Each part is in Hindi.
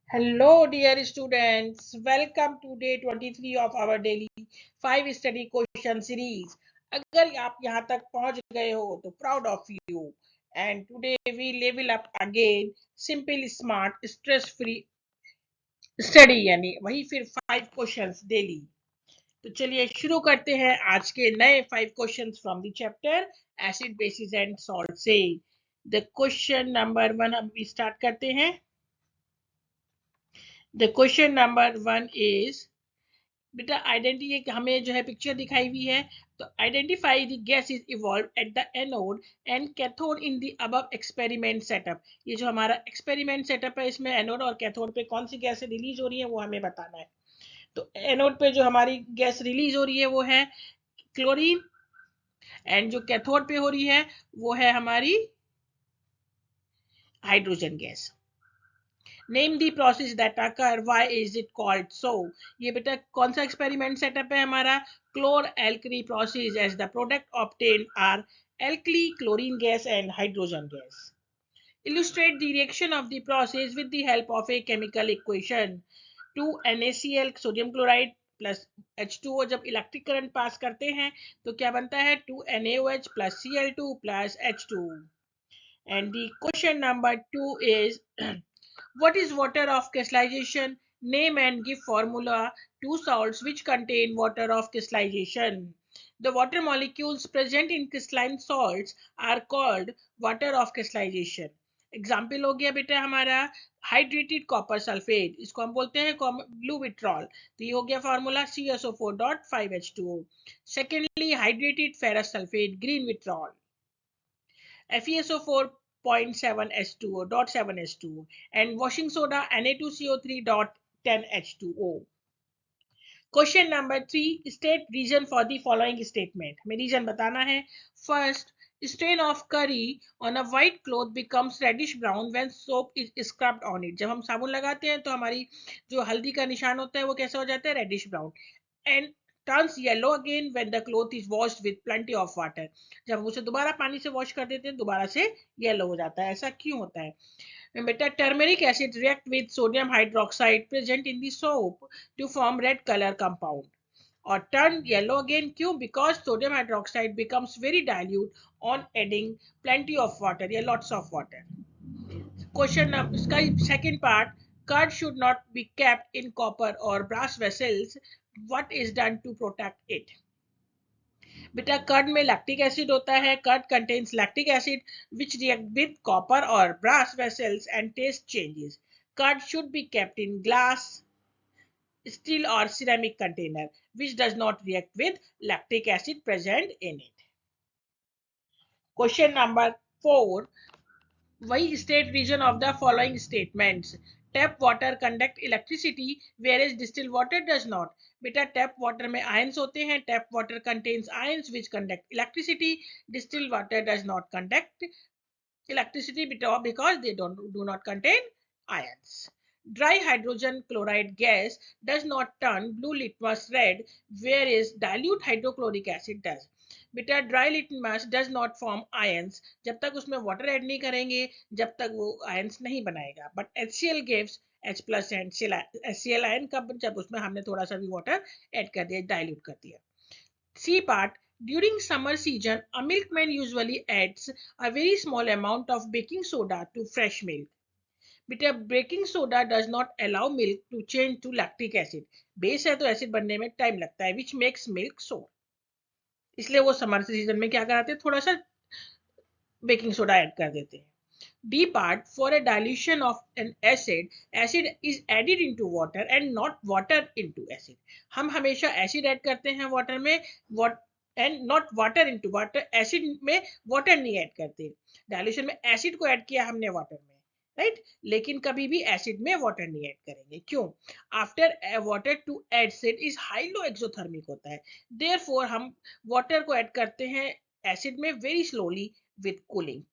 Hello, dear students. Welcome to day 23 of our daily 5 study question series. अगर आप यहाँ तक पहुँच गए हो तो proud of you. And today we level up again. Simple, smart, stress free study यानी वही फिर 5 questions daily. तो चलिए शुरू करते हैं आज के नए 5 questions from the chapter acid, bases and salt से. The question number 1 हम start करते हैं. The question number 1 is बेटा आइडेंटिटी हमें जो है पिक्चर दिखाई हुई है तो identify the gas is evolve at the anode and cathode in the above experiment setup. ये जो हमारा एक्सपेरिमेंट सेटअप है इसमें एनोड और कैथोड पे कौन सी गैस रिलीज हो रही है वो हमें बताना है. तो एनोड पे जो हमारी गैस रिलीज हो रही है वो है क्लोरीन एंड जो कैथोड पे हो रही है वो है हमारी hydrogen gas. Name the process that occur why is it called so. ये बेटा कौन सा एक्सपेरिमेंट सेटअप है हमारा chlor alkali process as the product obtain are alkali, chlorine gas and hydrogen gas. Illustrate the reaction of the process with the help of a chemical equation. 2NaCl sodium chloride plus H2O जब इलेक्ट्रिक करंट पास करते हैं तो क्या बनता है 2NaOH plus Cl2 plus H2. And the question number 2 is what is water of crystallization? Name and give formula to salts which contain water of crystallization. The water molecules present in crystalline salts are called water of crystallization. Example हो गया बेटा हमारा हाइड्रेटेड कॉपर सल्फेट, इसको हम बोलते हैं ब्लू विट्रॉल. तो ये हो गया formula CSO4.5H2O. Secondly hydrated ferrous sulphate green vitriol, FeSO4.7H2O.7H2O and washing soda Na2CO3.10H2O. Question number 3 state reason for the following statement. हमें रीजन बताना है. First, stain of curry on a white cloth becomes reddish brown when soap is scrubbed on it. जब हम साबुन लगाते हैं तो हमारी जो हल्दी का निशान होता है वो कैसा हो जाता है reddish brown. And turns yellow again when the cloth is washed with plenty of water. जब हम उसे दोबारा पानी से वॉश कर देते हैं दोबारा से येलो हो जाता है. ऐसा क्यों होता है बेटा? Turmeric acid react with sodium hydroxide present in the soap to form red color compound or turn yellow again. क्यों? Because sodium hydroxide becomes very dilute on adding plenty of water या lots of water. Question इसका second part, curd should not be kept in copper or brass vessels. What is done to protect it? बेटा कर्ड में लैक्टिक एसिड होता है. Curd contains lactic acid which react with copper और brass vessels and taste changes. Curd should be kept in glass, steel or ceramic container which does not react with lactic acid present in it. Question number 4, why state reason of the following statements. Tap water conduct electricity whereas distilled water does not. बेटा टैप वाटर में आयंस होते हैं. Tap water contains ions which conduct electricity. Distilled water does not conduct electricity because they do not contain ions. Dry hydrogen chloride gas does not turn blue litmus red whereas dilute hydrochloric acid does. बेटा dry litmus does not form ions. जब तक उसमें वाटर ऐड नहीं करेंगे जब तक वो आयंस नहीं बनाएगा. But HCl gives H plus and HCl ion कब? जब उसमें हमने थोड़ा सा भी वाटर ऐड कर दिया, डाइल्यूट कर दिया. C part, during summer season a milkman usually adds a very small amount of baking soda to fresh milk. बेटा baking soda does not allow milk to change to lactic acid. Base है तो एसिड बनने में टाइम लगता है विच मेक्स मिल्क सोर. इसलिए वो समर सीजन में क्या कराते हैं थोड़ा सा बेकिंग सोडा ऐड कर देते हैं. D part, for a dilution of an acid, acid is added into water and not water into acid. हम हमेशा एसिड ऐड करते हैं वाटर में and not water into water. Acid में वाटर नहीं ऐड करते. डाइल्यूशन में एसिड को ऐड किया हमने वाटर में, राइट लेकिन कभी भी एसिड में वाटर नहीं ऐड करेंगे. क्यों? After water to acid is highly exothermic होता है. देयरफॉर हम वाटर को ऐड करते हैं एसिड में very slowly with cooling.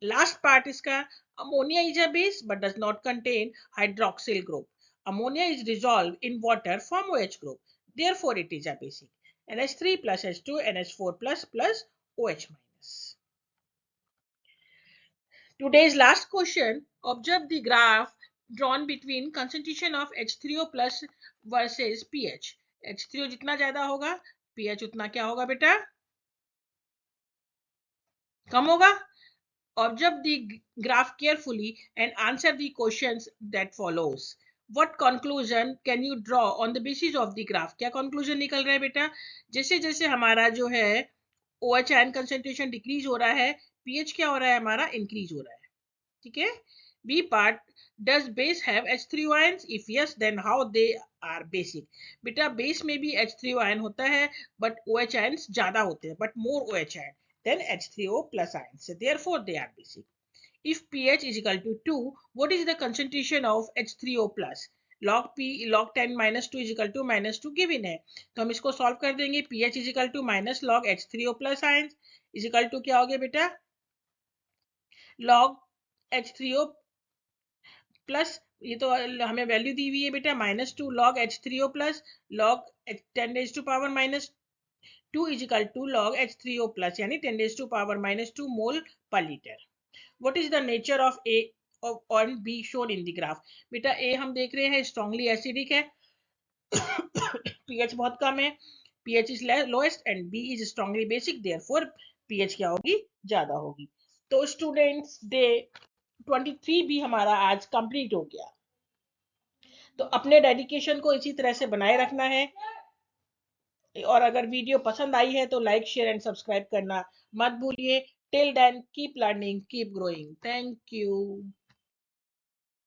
Last part इसका, ammonia is a base but does not contain hydroxyl group. Ammonia is dissolved in water from OH group. Therefore, it is a basic. NH3 plus H2, NH4 plus OH minus. Today's last question. Observe the graph drawn between concentration of H3O plus versus pH. H3O जितना ज्यादा होगा pH उतना क्या होगा बेटा, कम होगा. Observe the graph carefully and answer the questions that follows. What conclusion can you draw on the basis of the graph? क्या conclusion निकल रहा है बेटा, जैसे जैसे हमारा जो है OH आयन concentration डिक्रीज हो रहा है, pH क्या हो रहा है हमारा, इंक्रीज हो रहा है. ठीक है. B part, does base have H3O ions? If yes, then how they are basic? बेटा बेस में भी H3O ion होता है, but OH ions ज्यादा होते हैं, but more OH ion than H3O plus ions. So therefore they are basic. If pH is equal to 2, what is the concentration of H3O plus? Log P log 10 minus 2 is equal to minus 2 given है, तो हम इसको सॉल्व कर देंगे. pH is equal to minus log H3O plus ions is equal to क्या हो गया बेटा, log H3O प्लस, ये तो हमें वैल्यू दी हुई है बेटा, minus 2 log H3O plus log 10 raise to power minus 2 is equal to log H3O plus, यानी 10 raise to power minus 2 mole per litre. What is the nature of A और B shown in the graph? बेटा A हम देख रहे हैं स्ट्रांगली एसिडिक है, pH बहुत कम है, pH is lowest, and B is strongly basic, therefore pH क्या होगी, ज्यादा होगी. तो स्टूडेंट्स डे 23 भी हमारा आज कंप्लीट हो गया. तो अपने डेडिकेशन को इसी तरह से बनाए रखना है, और अगर वीडियो पसंद आई है तो लाइक शेयर एंड सब्सक्राइब करना मत भूलिए. Till then keep learning, keep growing. Thank you.